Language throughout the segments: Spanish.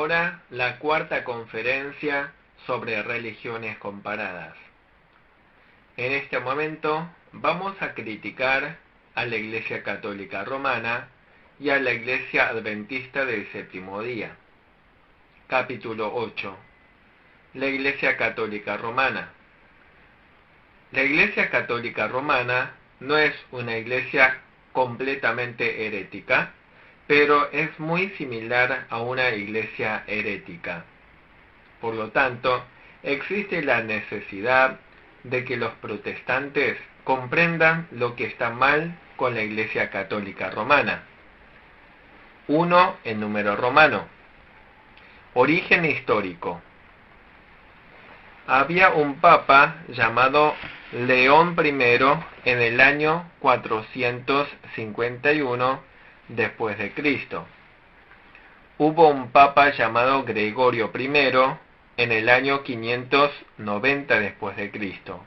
ahora la cuarta conferencia sobre religiones comparadas. En este momento vamos a criticar a la Iglesia Católica Romana y a la Iglesia Adventista del Séptimo Día. Capítulo 8. La Iglesia Católica Romana. La Iglesia Católica Romana no es una iglesia completamente herética, pero es muy similar a una iglesia herética. Por lo tanto, existe la necesidad de que los protestantes comprendan lo que está mal con la Iglesia Católica Romana. 1 en número romano. Origen histórico. Había un papa llamado León I en el año 451 después de Cristo. Hubo un papa llamado Gregorio I en el año 590 después de Cristo.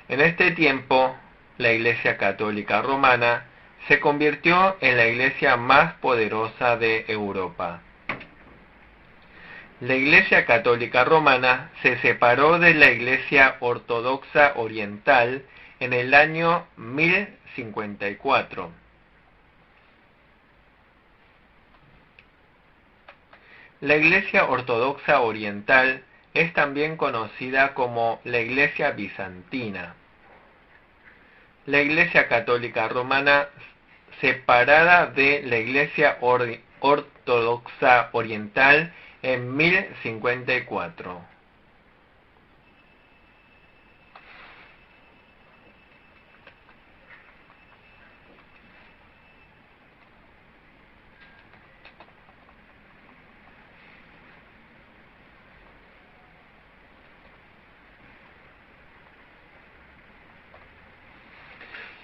En este tiempo, la Iglesia Católica Romana se convirtió en la iglesia más poderosa de Europa. La Iglesia Católica Romana se separó de la Iglesia Ortodoxa Oriental en el año 1054. La Iglesia Ortodoxa Oriental es también conocida como la Iglesia Bizantina. La Iglesia Católica Romana, separada de la Iglesia Ortodoxa Oriental en 1054.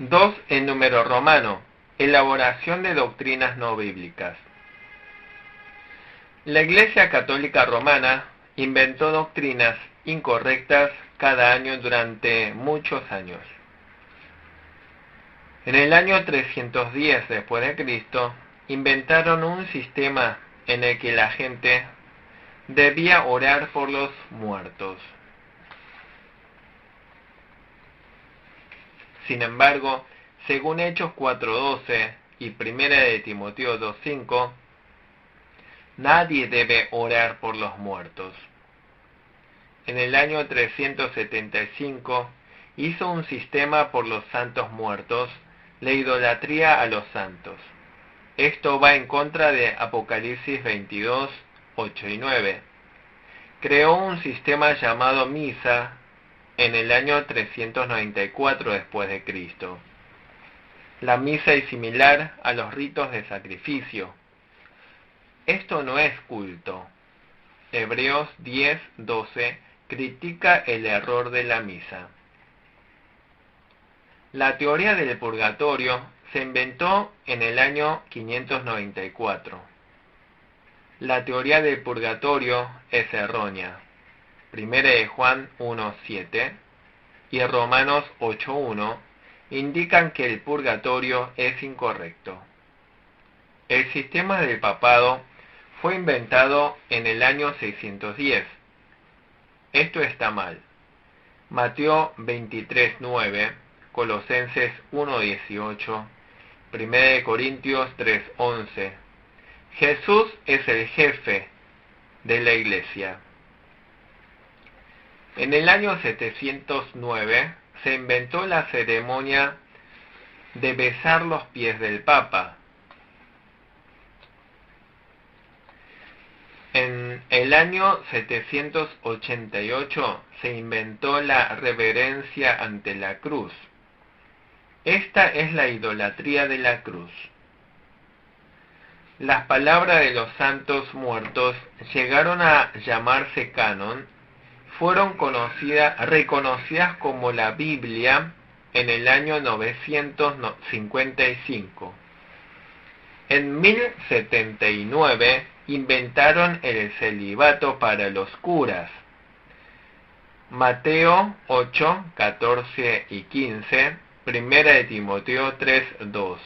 Dos en número romano. Elaboración de doctrinas no bíblicas. La Iglesia Católica Romana inventó doctrinas incorrectas cada año durante muchos años. En el año 310 después de Cristo, inventaron un sistema en el que la gente debía orar por los muertos. Sin embargo, según Hechos 4:12 y 1 de Timoteo 2:5, nadie debe orar por los muertos. En el año 375 hizo un sistema por los santos muertos, la idolatría a los santos. Esto va en contra de Apocalipsis 22, 8 y 9. Creó un sistema llamado misa en el año 394 después de Cristo. La misa es similar a los ritos de sacrificio. Esto no es culto. Hebreos 10:12 critica el error de la misa. La teoría del purgatorio se inventó en el año 594. La teoría del purgatorio es errónea. 1 de Juan 1:7 y Romanos 8:1 indican que el purgatorio es incorrecto. El sistema del papado fue inventado en el año 610. Esto está mal. Mateo 23:9, Colosenses 1:18, 1 de Corintios 3:11. Jesús es el jefe de la iglesia. En el año 709 se inventó la ceremonia de besar los pies del Papa. En el año 788 se inventó la reverencia ante la cruz. Esta es la idolatría de la cruz. Las palabras de los santos muertos llegaron a llamarse canon, fueron reconocidas como la Biblia en el año 955. En 1079 inventaron el celibato para los curas. Mateo 8, 14 y 15, 1 de Timoteo 3, 2.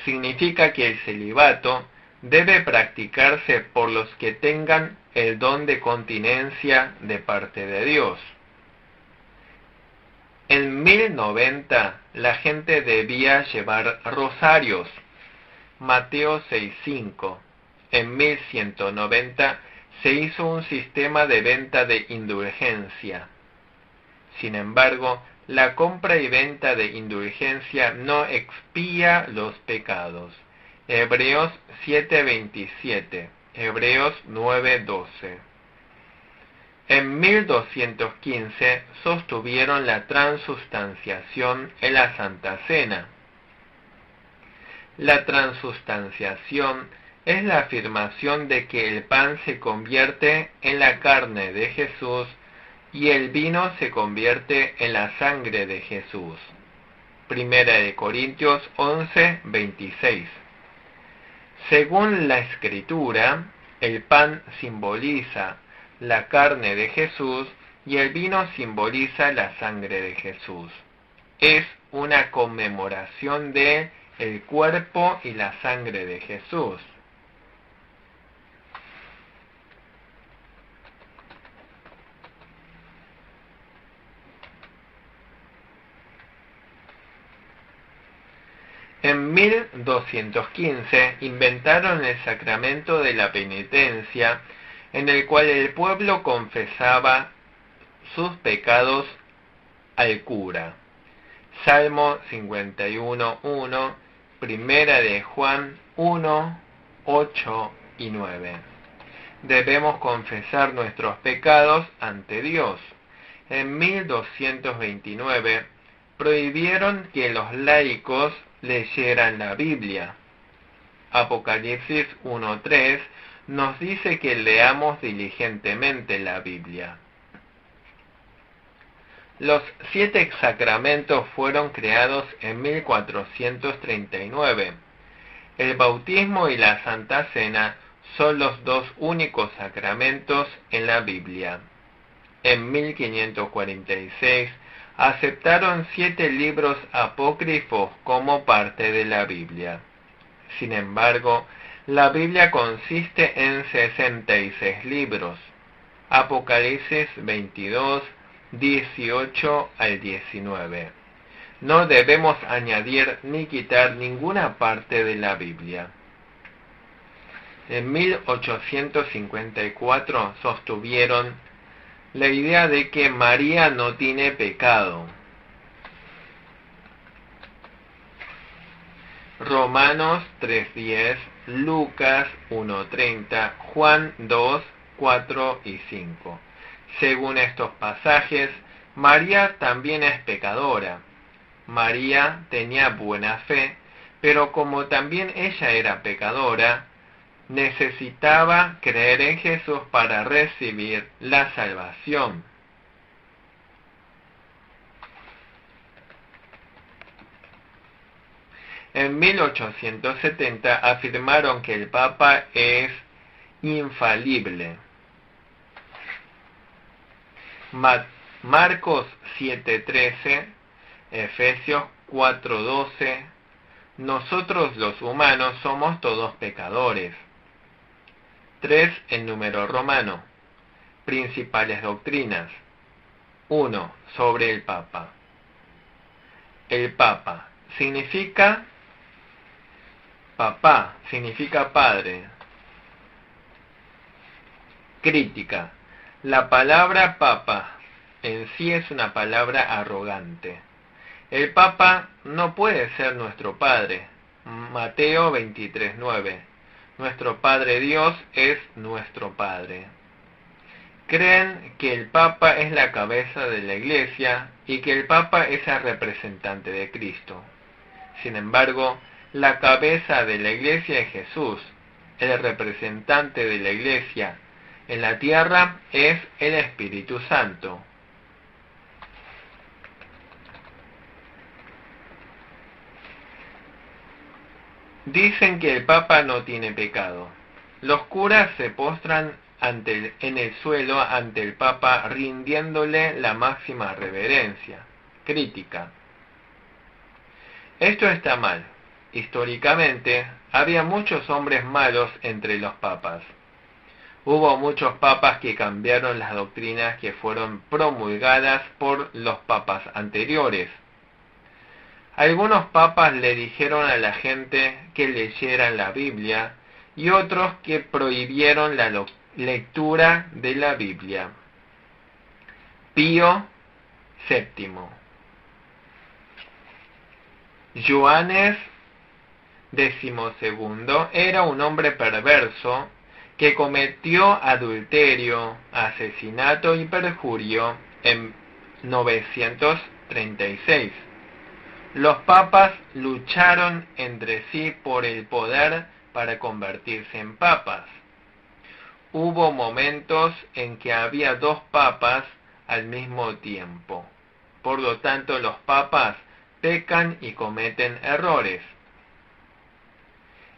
Significa que el celibato debe practicarse por los que tengan el don de continencia de parte de Dios. En 1090 la gente debía llevar rosarios, Mateo 6:5. En 1190 se hizo un sistema de venta de indulgencia. Sin embargo, la compra y venta de indulgencia no expía los pecados. Hebreos 7:27, Hebreos 9:12. En 1215 sostuvieron la transustanciación en la Santa Cena. La transustanciación es la afirmación de que el pan se convierte en la carne de Jesús y el vino se convierte en la sangre de Jesús. Primera de Corintios 11:26. Según la Escritura, el pan simboliza la carne de Jesús y el vino simboliza la sangre de Jesús. Es una conmemoración de el cuerpo y la sangre de Jesús. En 1215 inventaron el sacramento de la penitencia, en el cual el pueblo confesaba sus pecados al cura. Salmo 51:1, Primera de Juan 1:8 y 9. Debemos confesar nuestros pecados ante Dios. En 1229 prohibieron que los laicos leyeran la Biblia. Apocalipsis 1:3 nos dice que leamos diligentemente la Biblia. Los 7 sacramentos fueron creados en 1439. El bautismo y la Santa Cena son los 2 únicos sacramentos en la Biblia. En 1546 aceptaron 7 libros apócrifos como parte de la Biblia. Sin embargo, la Biblia consiste en 66 libros. Apocalipsis 22, 18 al 19. No debemos añadir ni quitar ninguna parte de la Biblia. En 1854 sostuvieron la idea de que María no tiene pecado. Romanos 3:10, Lucas 1:30, Juan 2, 4 y 5. Según estos pasajes, María también es pecadora. María tenía buena fe, pero como también ella era pecadora, necesitaba creer en Jesús para recibir la salvación. En 1870 afirmaron que el Papa es infalible. Marcos 7:13, Efesios 4:12, nosotros los humanos somos todos pecadores. 3 en número romano. Principales doctrinas. 1. Sobre el Papa. El Papa significa papá, significa padre. Crítica. La palabra papa en sí es una palabra arrogante. El Papa no puede ser nuestro Padre. Mateo 23:9. Nuestro Padre Dios es nuestro Padre. Creen que el Papa es la cabeza de la Iglesia y que el Papa es el representante de Cristo. Sin embargo, la cabeza de la Iglesia es Jesús. El representante de la Iglesia en la tierra es el Espíritu Santo. Dicen que el Papa no tiene pecado. Los curas se postran en el suelo ante el Papa rindiéndole la máxima reverencia. Crítica. Esto está mal. Históricamente, Había muchos hombres malos entre los papas. Hubo muchos papas que cambiaron las doctrinas que fueron promulgadas por los papas anteriores. Algunos papas le dijeron a la gente que leyeran la Biblia y otros que prohibieron la lectura de la Biblia. Pío VII. Joanes XII era un hombre perverso que cometió adulterio, asesinato y perjurio en 936. Los papas lucharon entre sí por el poder para convertirse en papas. Hubo momentos en que había dos papas al mismo tiempo. Por lo tanto, los papas pecan y cometen errores.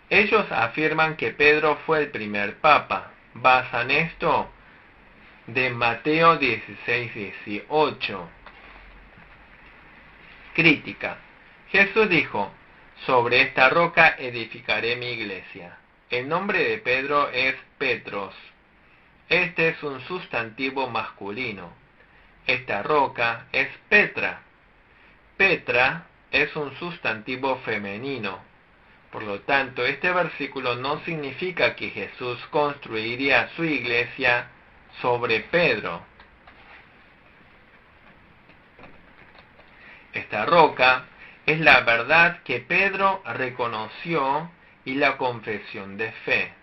Ellos afirman que Pedro fue el primer papa. Basan esto de Mateo 16:18. Crítica. Jesús dijo: sobre esta roca edificaré mi iglesia. El nombre de Pedro es Petros. Este es un sustantivo masculino. Esta roca es Petra. Petra es un sustantivo femenino. Por lo tanto, este versículo no significa que Jesús construiría su iglesia sobre Pedro. Esta roca es la verdad que Pedro reconoció y la confesión de fe.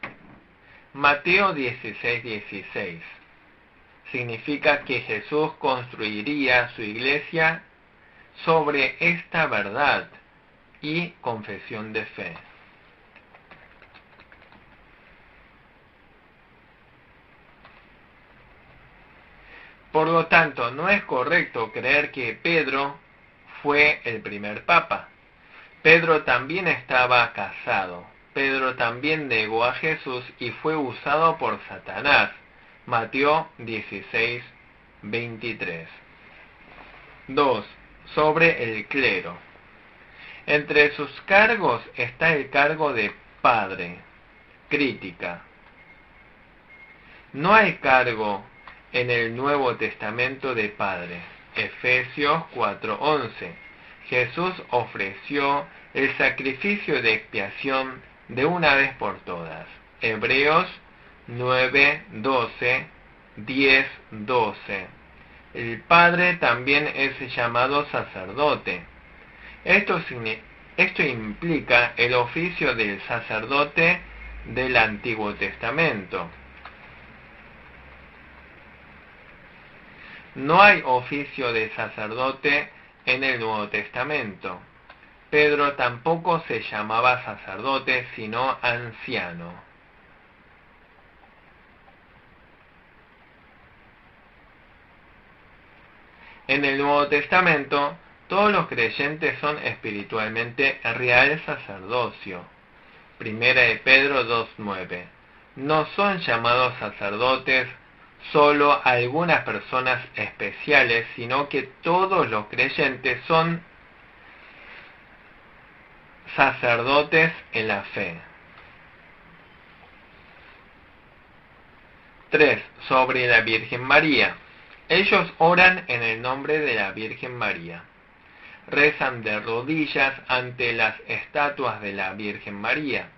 Mateo 16:16 significa que Jesús construiría su iglesia sobre esta verdad y confesión de fe. Por lo tanto, no es correcto creer que Pedro fue el primer papa. Pedro también estaba casado. Pedro también negó a Jesús y fue usado por Satanás. Mateo 16:23. 2. Sobre el clero. Entre sus cargos está el cargo de padre. Crítica. No hay cargo en el Nuevo Testamento de padre. Efesios 4:11. Jesús ofreció el sacrificio de expiación de una vez por todas. Hebreos 9:12, 10:12. El padre también es llamado sacerdote. Esto implica el oficio del sacerdote del Antiguo Testamento. No hay oficio de sacerdote en el Nuevo Testamento. Pedro tampoco se llamaba sacerdote, sino anciano. En el Nuevo Testamento, todos los creyentes son espiritualmente real sacerdocio. Primera de Pedro 2:9. No son llamados sacerdotes solo algunas personas especiales, sino que todos los creyentes son sacerdotes en la fe. 3. Sobre la Virgen María. Ellos oran en el nombre de la Virgen María. Rezan de rodillas ante las estatuas de la Virgen María.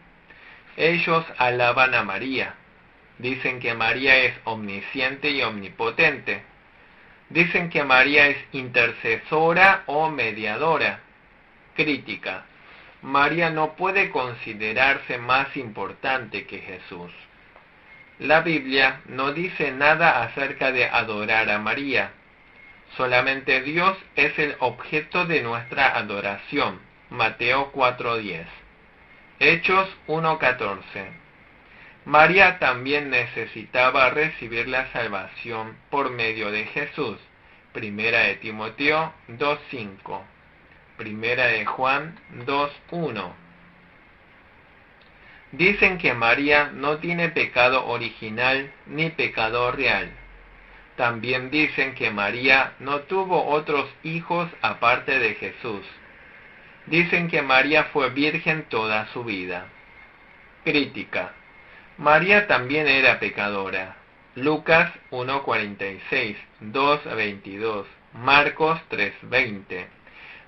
Ellos alaban a María. Dicen que María es omnisciente y omnipotente. Dicen que María es intercesora o mediadora. Crítica. María no puede considerarse más importante que Jesús. La Biblia no dice nada acerca de adorar a María. Solamente Dios es el objeto de nuestra adoración. Mateo 4:10. Hechos 1:14. María también necesitaba recibir la salvación por medio de Jesús. Primera de Timoteo 2:5. Primera de Juan 2:1. Dicen que María no tiene pecado original ni pecado real. También dicen que María no tuvo otros hijos aparte de Jesús. Dicen que María fue virgen toda su vida. Crítica. María también era pecadora. Lucas 1:46, 2:22, Marcos 3:20.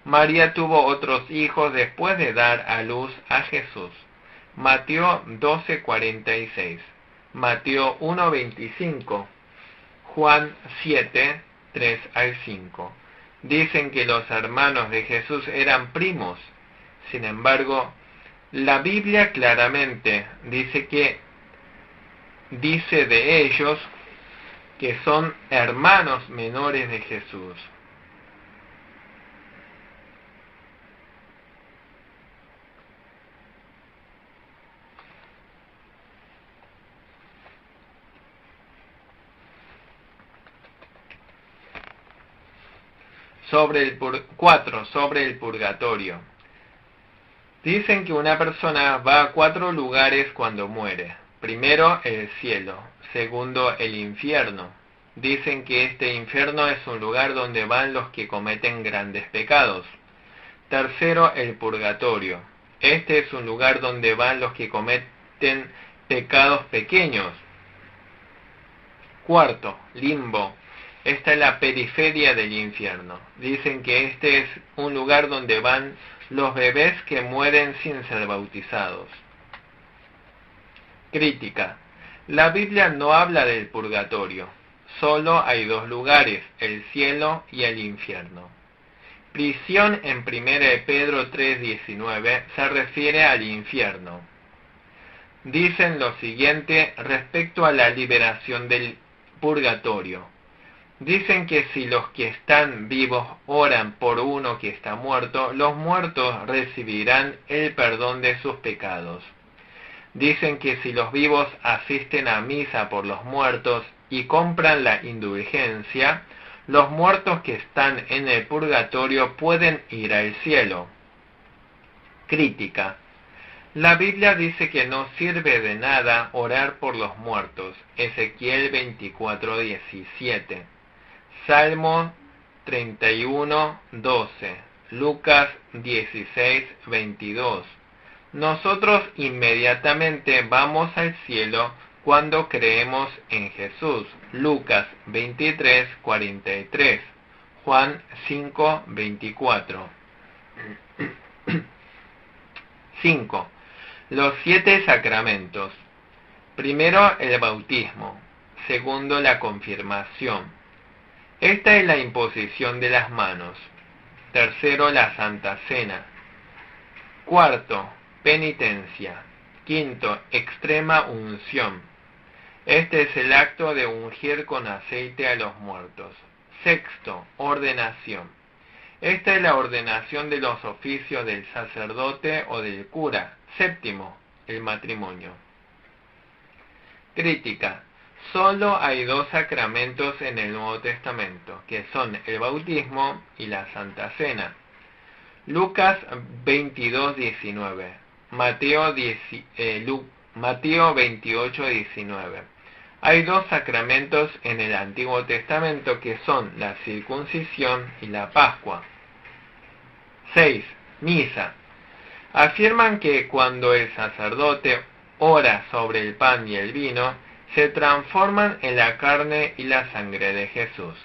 María tuvo otros hijos después de dar a luz a Jesús. Mateo 12:46, Mateo 1:25, Juan 7:3-5. Dicen que los hermanos de Jesús eran primos. Sin embargo, la Biblia claramente dice de ellos que son hermanos menores de Jesús. Sobre el purgatorio. Dicen que una persona va a 4 lugares cuando muere. Primero, el cielo. Segundo, el infierno. Dicen que este infierno es un lugar donde van los que cometen grandes pecados. Tercero, el purgatorio. Este es un lugar donde van los que cometen pecados pequeños. Cuarto, limbo. Esta es la periferia del infierno. Dicen que este es un lugar donde van los bebés que mueren sin ser bautizados. Crítica. La Biblia no habla del purgatorio. Solo hay 2 lugares, el cielo y el infierno. Prisión en 1 Pedro 3:19 se refiere al infierno. Dicen lo siguiente respecto a la liberación del purgatorio. Dicen que si los que están vivos oran por uno que está muerto, los muertos recibirán el perdón de sus pecados. Dicen que si los vivos asisten a misa por los muertos y compran la indulgencia, los muertos que están en el purgatorio pueden ir al cielo. Crítica. La Biblia dice que no sirve de nada orar por los muertos. Ezequiel 24:17. Salmo 31:12. Lucas 16:22. Nosotros inmediatamente vamos al cielo cuando creemos en Jesús. Lucas 23:43. Juan 5:24. 5. Los 7 sacramentos. Primero, el bautismo. Segundo, la confirmación. Esta es la imposición de las manos. Tercero, la Santa Cena. Cuarto, penitencia. Quinto, extrema unción. Este es el acto de ungir con aceite a los muertos. Sexto, ordenación. Esta es la ordenación de los oficios del sacerdote o del cura. Séptimo, el matrimonio. Crítica. Solo hay 2 sacramentos en el Nuevo Testamento, que son el bautismo y la Santa Cena. Lucas 22:19, Mateo 28:19. Hay 2 sacramentos en el Antiguo Testamento que son la circuncisión y la Pascua. 6. Misa. Afirman que cuando el sacerdote ora sobre el pan y el vino, se transforman en la carne y la sangre de Jesús.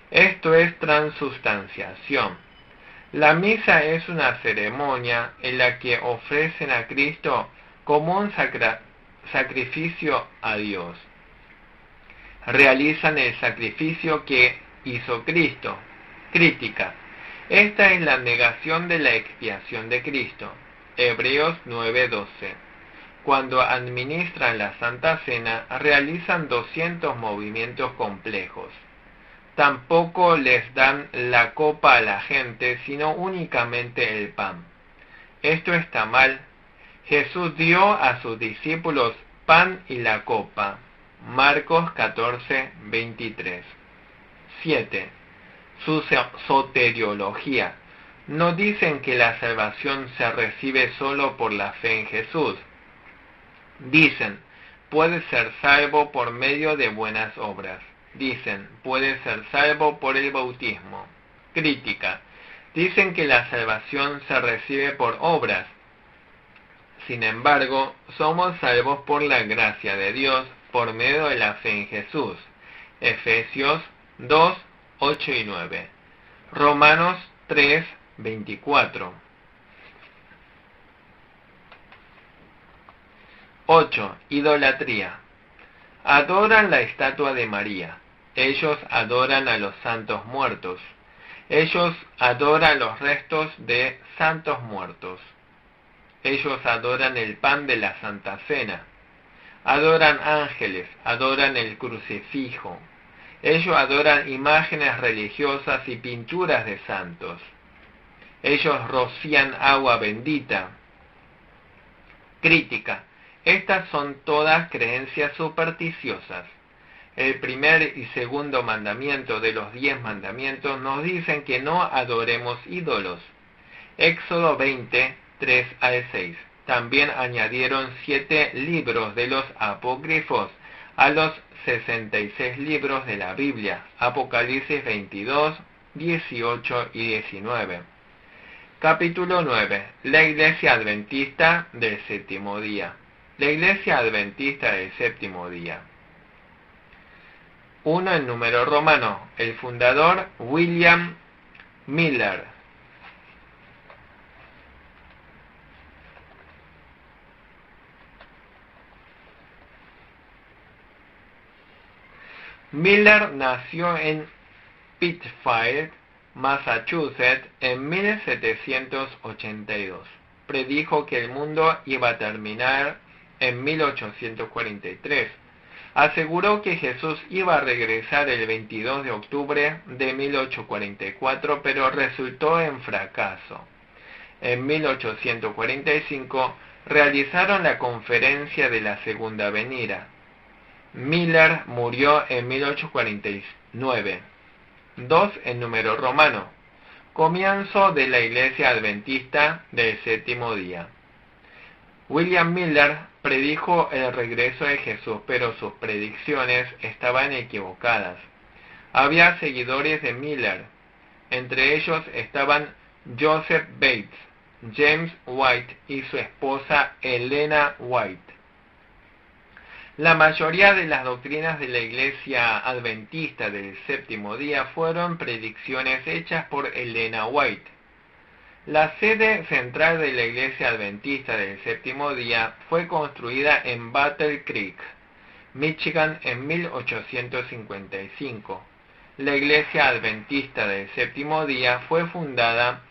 Esto es transubstanciación. La misa es una ceremonia en la que ofrecen a Cristo como un sacrificio a Dios. Realizan el sacrificio que hizo Cristo. Crítica. Esta es la negación de la expiación de Cristo. Hebreos 9:12. Cuando administran la Santa Cena, realizan 200 movimientos complejos. Tampoco les dan la copa a la gente, sino únicamente el pan. Esto está mal. Jesús dio a sus discípulos pan y la copa. Marcos 14:23. 7. Su soteriología. No dicen que la salvación se recibe solo por la fe en Jesús. Dicen, puede ser salvo por medio de buenas obras. Dicen, puede ser salvo por el bautismo. Crítica. Dicen que la salvación se recibe por obras. Sin embargo, somos salvos por la gracia de Dios por medio de la fe en Jesús. Efesios 2, 8 y 9. Romanos 3, 24. 8. Idolatría. Adoran la estatua de María. Ellos adoran a los santos muertos. Ellos adoran los restos de santos muertos. Ellos adoran el pan de la Santa Cena. Adoran ángeles, adoran el crucifijo. Ellos adoran imágenes religiosas y pinturas de santos. Ellos rocían agua bendita. Crítica. Estas son todas creencias supersticiosas. El primer y segundo mandamiento de los 10 mandamientos nos dicen que no adoremos ídolos. Éxodo 20, 3 al 6. También añadieron 7 libros de los apócrifos a los 66 libros de la Biblia. Apocalipsis 22, 18 y 19. Capítulo 9. La Iglesia Adventista del Séptimo Día. La Iglesia Adventista del Séptimo Día. 1 en número romano. El fundador William Miller. Miller nació en Pittsfield, Massachusetts, en 1782. Predijo que el mundo iba a terminar en 1843. Aseguró que Jesús iba a regresar el 22 de octubre de 1844, pero resultó en fracaso. En 1845 realizaron la conferencia de la Segunda Venida. Miller murió en 1849. 2 en número romano. Comienzo de la Iglesia Adventista del Séptimo Día. William Miller predijo el regreso de Jesús, pero sus predicciones estaban equivocadas. Había seguidores de Miller. Entre ellos estaban Joseph Bates, James White y su esposa Elena White. La mayoría de las doctrinas de la Iglesia Adventista del Séptimo Día fueron predicciones hechas por Elena White. La sede central de la Iglesia Adventista del Séptimo Día fue construida en Battle Creek, Michigan en 1855. La Iglesia Adventista del Séptimo Día fue fundada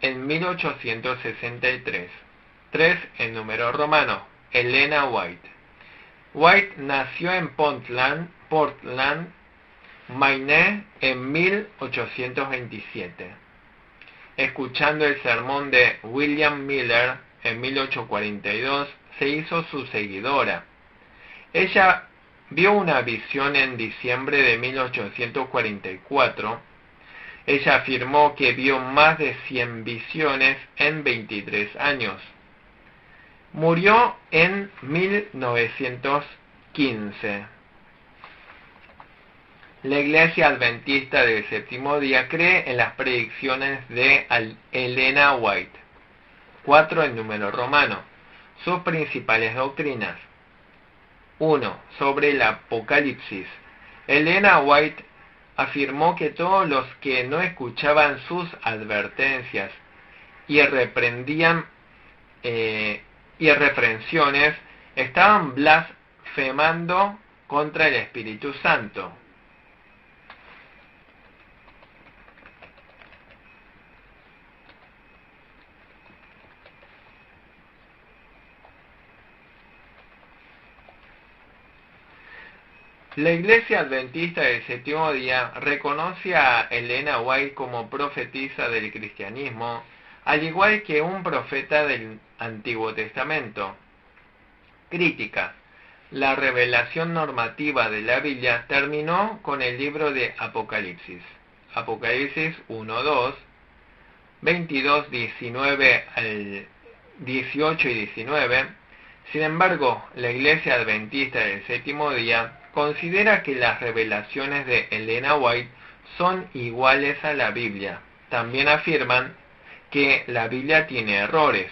en 1863. 3 en número romano. Elena White. White nació en Portland, Maine, en 1827. Escuchando el sermón de William Miller en 1842, se hizo su seguidora. Ella vio una visión en diciembre de 1844. Ella afirmó que vio más de 100 visiones en 23 años. Murió en 1915. La Iglesia Adventista del Séptimo Día cree en las predicciones de Elena White. 4 en número romano. Sus principales doctrinas. 1. Sobre el Apocalipsis. Elena White afirmó que todos los que no escuchaban sus advertencias y reprensiones estaban blasfemando contra el Espíritu Santo. La Iglesia Adventista del Séptimo Día reconoce a Elena White como profetisa del cristianismo, al igual que un profeta del Antiguo Testamento. Crítica. La revelación normativa de la Biblia terminó con el libro de Apocalipsis. Apocalipsis 1:2, 22, 19 al 18 y 19. Sin embargo, la Iglesia Adventista del Séptimo Día considera que las revelaciones de Elena White son iguales a la Biblia. También afirman que la Biblia tiene errores.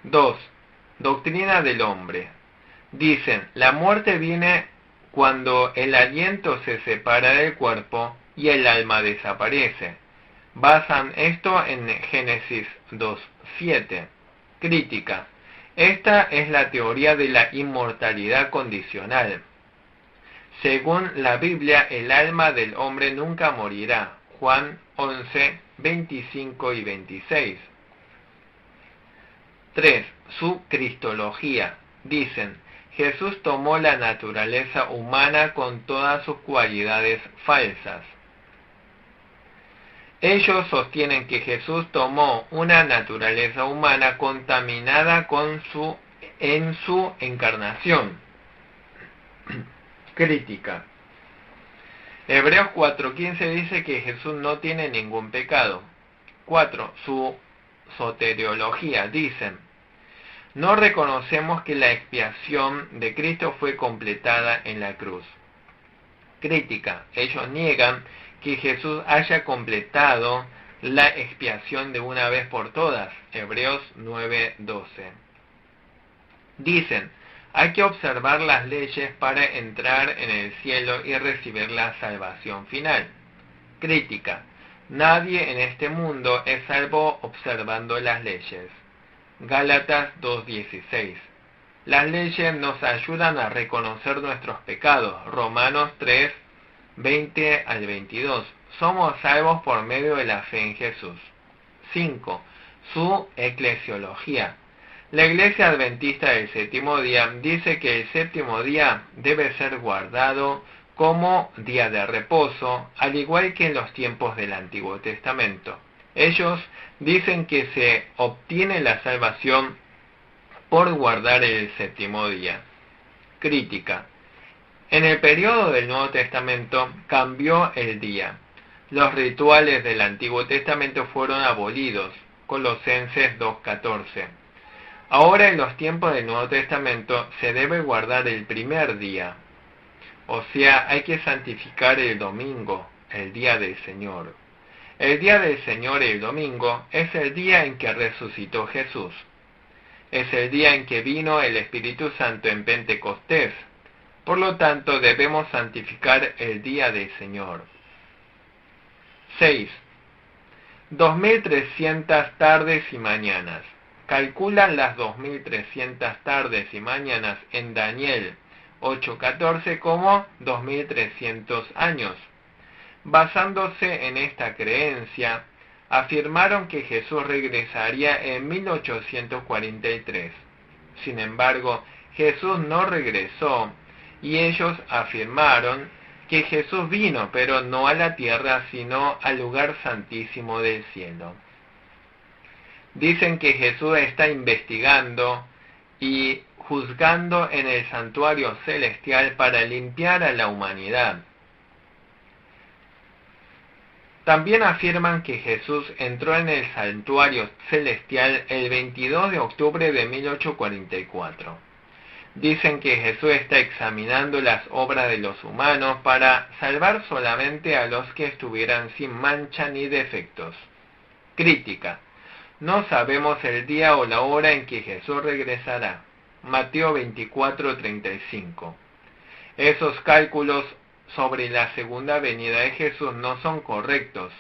2. Doctrina del hombre. Dicen, la muerte viene cuando el aliento se separa del cuerpo y el alma desaparece. Basan esto en Génesis 2:7. Crítica. Esta es la teoría de la inmortalidad condicional. Según la Biblia, el alma del hombre nunca morirá. Juan 11:25 y 26. 3. Su cristología. Dicen, Jesús tomó la naturaleza humana con todas sus cualidades falsas. Ellos sostienen que Jesús tomó una naturaleza humana contaminada en su encarnación. Crítica. Hebreos 4:15 dice que Jesús no tiene ningún pecado. 4. Su soteriología. Dicen, no reconocemos que la expiación de Cristo fue completada en la cruz. Crítica. Ellos niegan que Jesús haya completado la expiación de una vez por todas. Hebreos 9:12. Dicen, hay que observar las leyes para entrar en el cielo y recibir la salvación final. Crítica. Nadie en este mundo es salvo observando las leyes. Gálatas 2:16. Las leyes nos ayudan a reconocer nuestros pecados. Romanos 3:20 al 22. Somos salvos por medio de la fe en Jesús. 5. Su eclesiología. La Iglesia Adventista del Séptimo Día dice que el séptimo día debe ser guardado como día de reposo, al igual que en los tiempos del Antiguo Testamento. Ellos dicen que se obtiene la salvación por guardar el séptimo día. Crítica. En el periodo del Nuevo Testamento cambió el día. Los rituales del Antiguo Testamento fueron abolidos. Colosenses 2:14. Ahora en los tiempos del Nuevo Testamento se debe guardar el primer día. O sea, hay que santificar el domingo, el día del Señor. El día del Señor, el domingo, es el día en que resucitó Jesús. Es el día en que vino el Espíritu Santo en Pentecostés. Por lo tanto, debemos santificar el día del Señor. 6. 2300 tardes y mañanas. Calculan las 2300 tardes y mañanas en Daniel 8:14 como 2300 años. Basándose en esta creencia, afirmaron que Jesús regresaría en 1843. Sin embargo, Jesús no regresó y ellos afirmaron que Jesús vino, pero no a la tierra, sino al lugar santísimo del cielo. Dicen que Jesús está investigando y juzgando en el santuario celestial para limpiar a la humanidad. También afirman que Jesús entró en el santuario celestial el 22 de octubre de 1844. Dicen que Jesús está examinando las obras de los humanos para salvar solamente a los que estuvieran sin mancha ni defectos. Crítica. No sabemos el día o la hora en que Jesús regresará. Mateo 24:35. Esos cálculos sobre la segunda venida de Jesús no son correctos.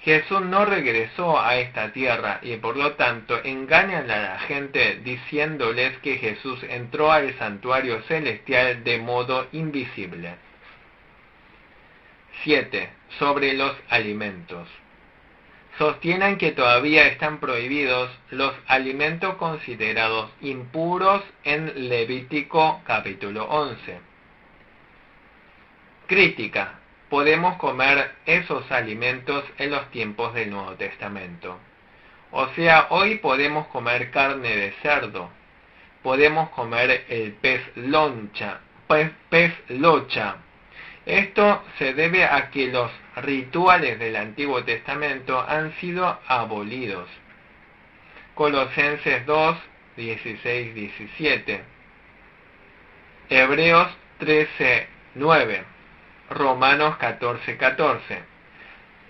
Jesús no regresó a esta tierra y por lo tanto engañan a la gente diciéndoles que Jesús entró al santuario celestial de modo invisible. 7. Sobre los alimentos. Sostienen que todavía están prohibidos los alimentos considerados impuros en Levítico capítulo 11. Crítica. Podemos comer esos alimentos en los tiempos del Nuevo Testamento. O sea, hoy podemos comer carne de cerdo, podemos comer el pez locha. Esto se debe a que los rituales del Antiguo Testamento han sido abolidos. Colosenses 2:16-17. Hebreos 13:9. Romanos 14:14.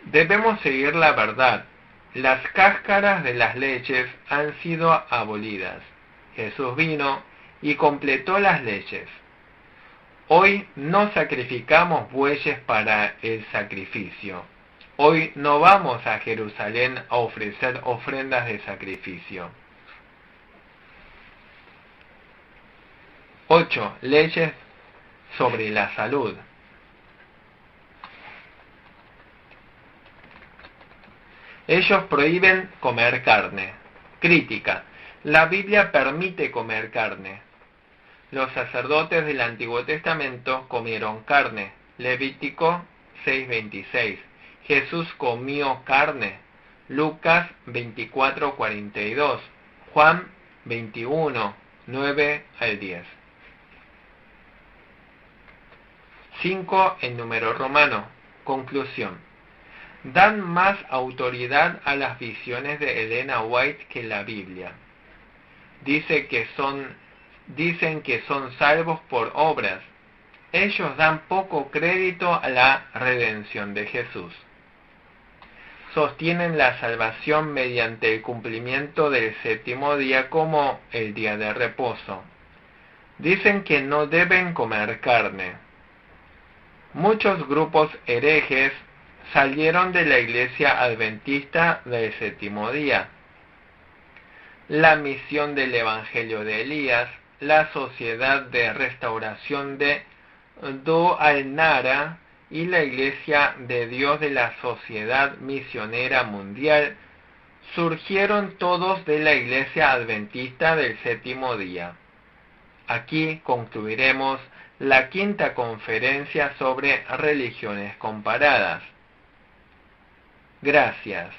Debemos seguir la verdad. Las cáscaras de las leyes han sido abolidas. Jesús vino y completó las leyes. Hoy no sacrificamos bueyes para el sacrificio. Hoy no vamos a Jerusalén a ofrecer ofrendas de sacrificio. 8. Leyes sobre la salud. Ellos prohíben comer carne. Crítica. La Biblia permite comer carne. Los sacerdotes del Antiguo Testamento comieron carne. Levítico 6:26. Jesús comió carne. Lucas 24:42. Juan 21, 9 al 10. 5. En número romano. Conclusión. Dan más autoridad a las visiones de Elena White que la Biblia. Dicen que son salvos por obras. Ellos dan poco crédito a la redención de Jesús. Sostienen la salvación mediante el cumplimiento del séptimo día como el día de reposo. Dicen que no deben comer carne. Muchos grupos herejes salieron de la Iglesia Adventista del Séptimo Día. La Misión del Evangelio de Elías, la Sociedad de Restauración de Do-al-Nara y la Iglesia de Dios de la Sociedad Misionera Mundial surgieron todos de la Iglesia Adventista del Séptimo Día. Aquí concluiremos la quinta conferencia sobre religiones comparadas. Gracias.